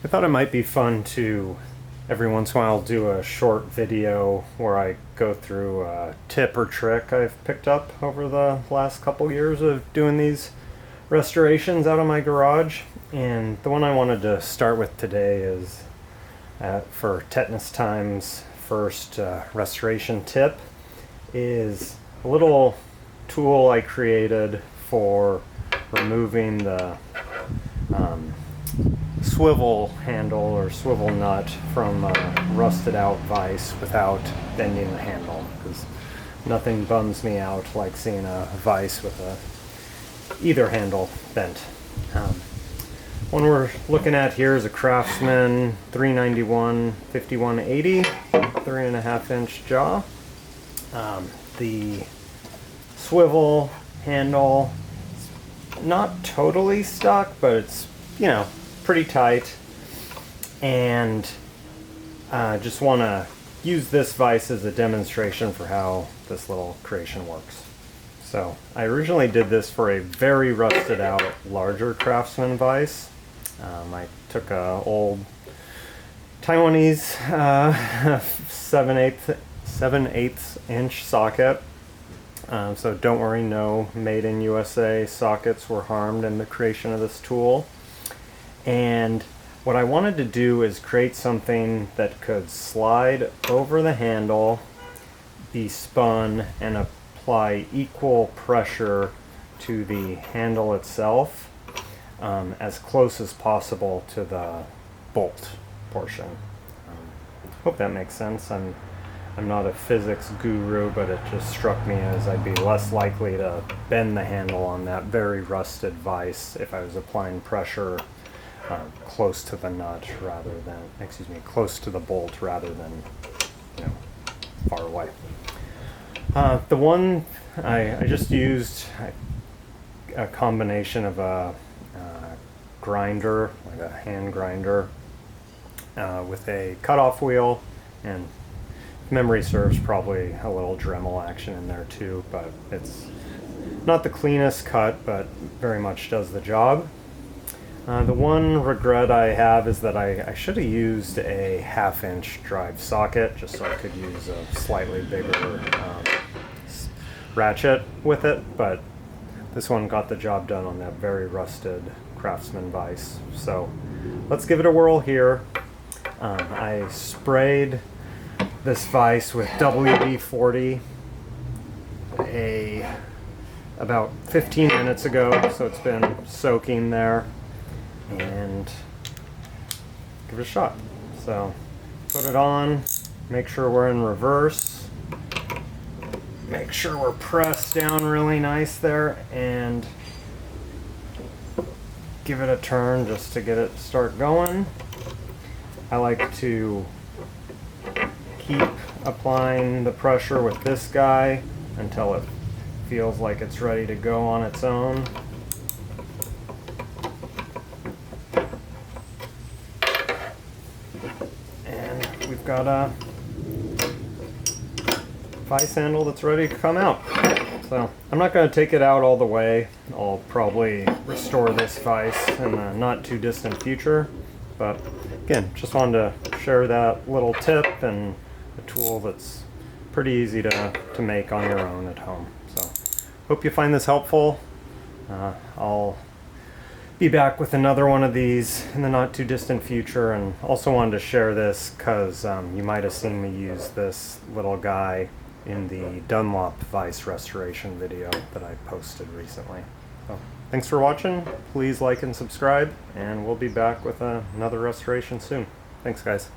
I thought it might be fun to every once in a while do a short video where I go through a tip or trick I've picked up over the last couple years of doing these restorations out of my garage. And the one I wanted to start with today is for Tetanus Time's first restoration tip is a little tool I created for removing the swivel handle or swivel nut from a rusted out vise without bending the handle, because nothing bums me out like seeing a vise with either handle bent. One we're looking at here is a Craftsman 391 5180 3.5 inch jaw. The swivel handle is not totally stuck, but it's, pretty tight, and just want to use this vise as a demonstration for how this little creation works. So I originally did this for a very rusted out larger Craftsman vise. I took a old Taiwanese 7/8 inch socket. So don't worry, no made in USA sockets were harmed in the creation of this tool. And what I wanted to do is create something that could slide over the handle, be spun, and apply equal pressure to the handle itself, as close as possible to the bolt portion. Hope that makes sense. I'm not a physics guru, but it just struck me as I'd be less likely to bend the handle on that very rusted vise if I was applying pressure close to the nut rather than, close to the bolt rather than, far away. The one I just used a combination of a grinder, like a hand grinder, with a cutoff wheel, and if memory serves, probably a little Dremel action in there too, but it's not the cleanest cut, but very much does the job. The one regret I have is that I should have used a 1/2 inch drive socket just so I could use a slightly bigger ratchet with it, but this one got the job done on that very rusted Craftsman vise. So let's give it a whirl here. I sprayed this vise with WD-40 about 15 minutes ago, so it's been soaking there, and give it a shot. So put it on, make sure we're in reverse, make sure we're pressed down really nice there, and give it a turn just to get it start going. I like to keep applying the pressure with this guy until it feels like it's ready to go on its own. And we've got a vise handle that's ready to come out. So I'm not going to take it out all the way. I'll probably restore this vise in the not too distant future. But again, just wanted to share that little tip and a tool that's pretty easy to make on your own at home. So hope you find this helpful. I'll be back with another one of these in the not too distant future, and also wanted to share this because you might have seen me use this little guy in the Dunlop vise restoration video that I posted recently. So thanks for watching. Please like and subscribe, and we'll be back with another restoration soon. Thanks, guys.